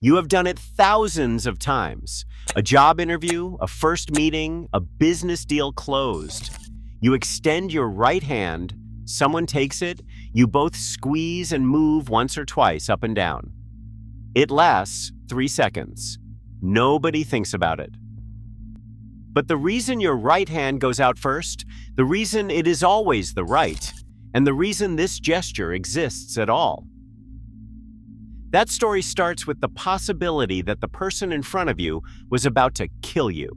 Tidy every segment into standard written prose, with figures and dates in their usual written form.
You have done it thousands of times. A job interview, a first meeting, a business deal closed. You extend your right hand, someone takes it, you both squeeze and move once or twice up and down. It lasts 3 seconds. Nobody thinks about it. But the reason your right hand goes out first, the reason it is always the right, and the reason this gesture exists at all. That story starts with the possibility that the person in front of you was about to kill you.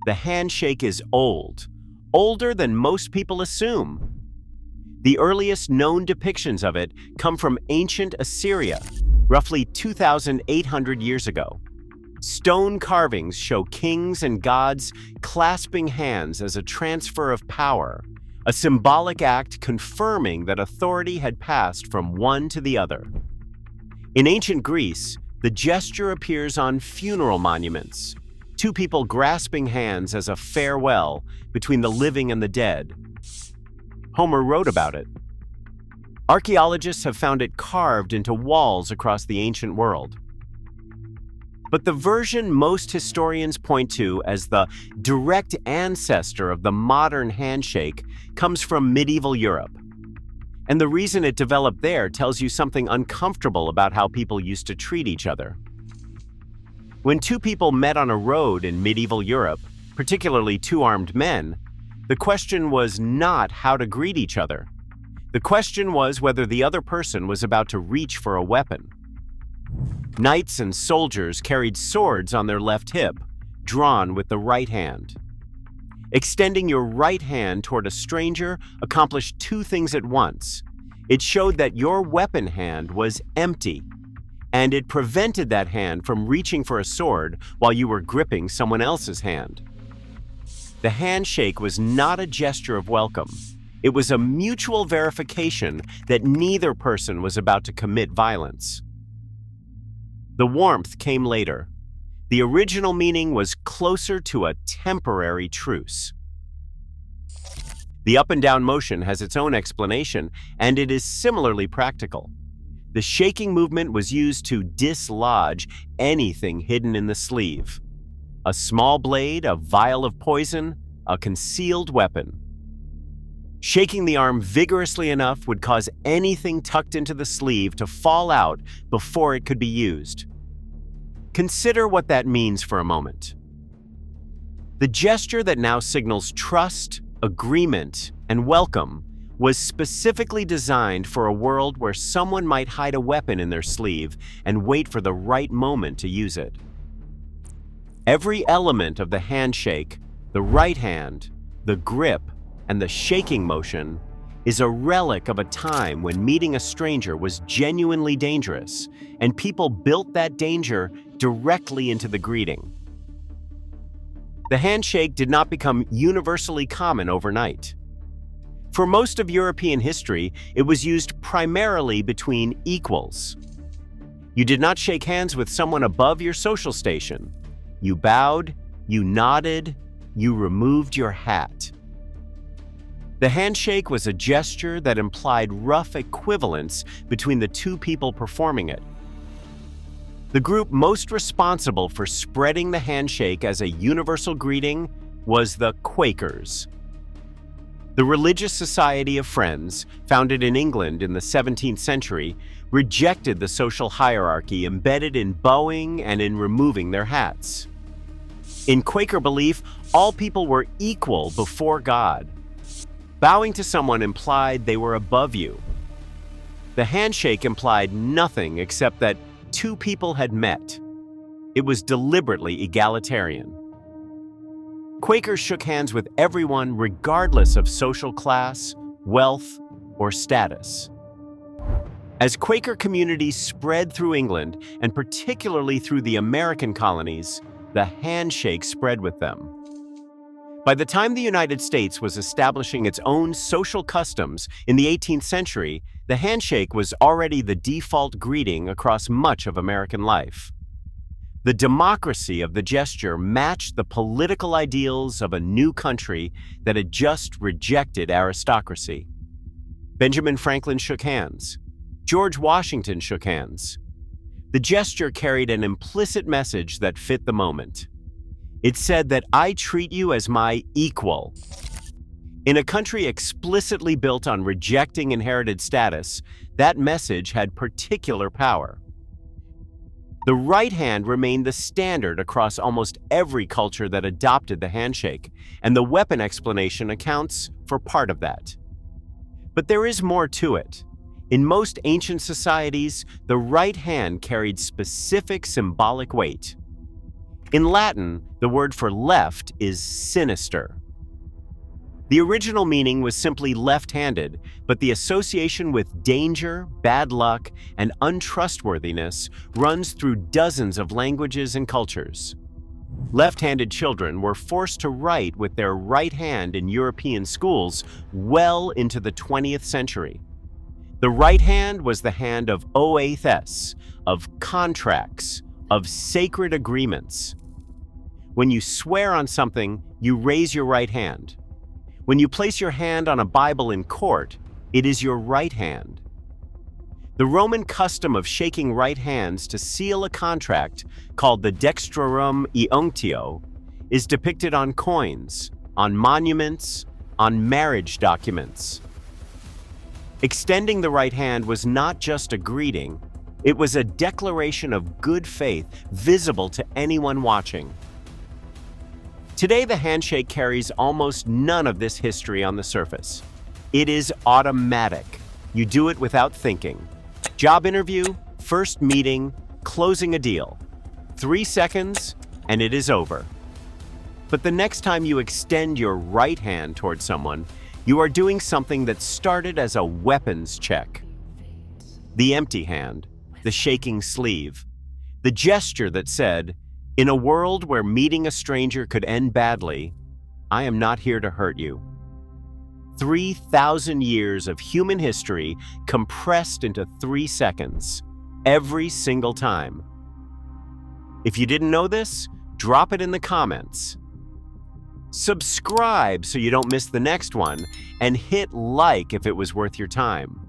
The handshake is old, older than most people assume. The earliest known depictions of it come from ancient Assyria, roughly 2,800 years ago. Stone carvings show kings and gods clasping hands as a transfer of power, a symbolic act confirming that authority had passed from one to the other. In ancient Greece, the gesture appears on funeral monuments, two people grasping hands as a farewell between the living and the dead. Homer wrote about it. Archaeologists have found it carved into walls across the ancient world. But the version most historians point to as the direct ancestor of the modern handshake comes from medieval Europe. And the reason it developed there tells you something uncomfortable about how people used to treat each other. When two people met on a road in medieval Europe, particularly two armed men, the question was not how to greet each other. The question was whether the other person was about to reach for a weapon. Knights and soldiers carried swords on their left hip, drawn with the right hand. Extending your right hand toward a stranger accomplished two things at once. It showed that your weapon hand was empty, and it prevented that hand from reaching for a sword while you were gripping someone else's hand. The handshake was not a gesture of welcome. It was a mutual verification that neither person was about to commit violence. The warmth came later. The original meaning was closer to a temporary truce. The up and down motion has its own explanation, and it is similarly practical. The shaking movement was used to dislodge anything hidden in the sleeve. A small blade, a vial of poison, a concealed weapon. Shaking the arm vigorously enough would cause anything tucked into the sleeve to fall out before it could be used. Consider what that means for a moment. The gesture that now signals trust, agreement, and welcome was specifically designed for a world where someone might hide a weapon in their sleeve and wait for the right moment to use it. Every element of the handshake, the right hand, the grip, and the shaking motion is a relic of a time when meeting a stranger was genuinely dangerous, and people built that danger directly into the greeting. The handshake did not become universally common overnight. For most of European history, it was used primarily between equals. You did not shake hands with someone above your social station. You bowed, you nodded, you removed your hat. The handshake was a gesture that implied rough equivalence between the two people performing it. The group most responsible for spreading the handshake as a universal greeting was the Quakers. The Religious Society of Friends, founded in England in the 17th century, rejected the social hierarchy embedded in bowing and in removing their hats. In Quaker belief, all people were equal before God. Bowing to someone implied they were above you. The handshake implied nothing except that two people had met. It was deliberately egalitarian. Quakers shook hands with everyone regardless of social class, wealth, or status. As Quaker communities spread through England, and particularly through the American colonies, the handshake spread with them. By the time the United States was establishing its own social customs in the 18th century, the handshake was already the default greeting across much of American life. The democracy of the gesture matched the political ideals of a new country that had just rejected aristocracy. Benjamin Franklin shook hands. George Washington shook hands. The gesture carried an implicit message that fit the moment. It said that I treat you as my equal. In a country explicitly built on rejecting inherited status, that message had particular power. The right hand remained the standard across almost every culture that adopted the handshake, and the weapon explanation accounts for part of that. But there is more to it. In most ancient societies, the right hand carried specific symbolic weight. In Latin, the word for left is sinister. The original meaning was simply left-handed, but the association with danger, bad luck, and untrustworthiness runs through dozens of languages and cultures. Left-handed children were forced to write with their right hand in European schools well into the 20th century. The right hand was the hand of oaths, of contracts, of sacred agreements. When you swear on something, you raise your right hand. When you place your hand on a Bible in court, it is your right hand. The Roman custom of shaking right hands to seal a contract, called the dextrorum iunctio, is depicted on coins, on monuments, on marriage documents. Extending the right hand was not just a greeting, it was a declaration of good faith visible to anyone watching. Today, the handshake carries almost none of this history on the surface. It is automatic. You do it without thinking. Job interview, first meeting, closing a deal. 3 seconds, and it is over. But the next time you extend your right hand toward someone, you are doing something that started as a weapons check. The empty hand, the shaking sleeve, the gesture that said, in a world where meeting a stranger could end badly, I am not here to hurt you. 3,000 years of human history compressed into 3 seconds, every single time. If you didn't know this, drop it in the comments. Subscribe so you don't miss the next one, and hit like if it was worth your time.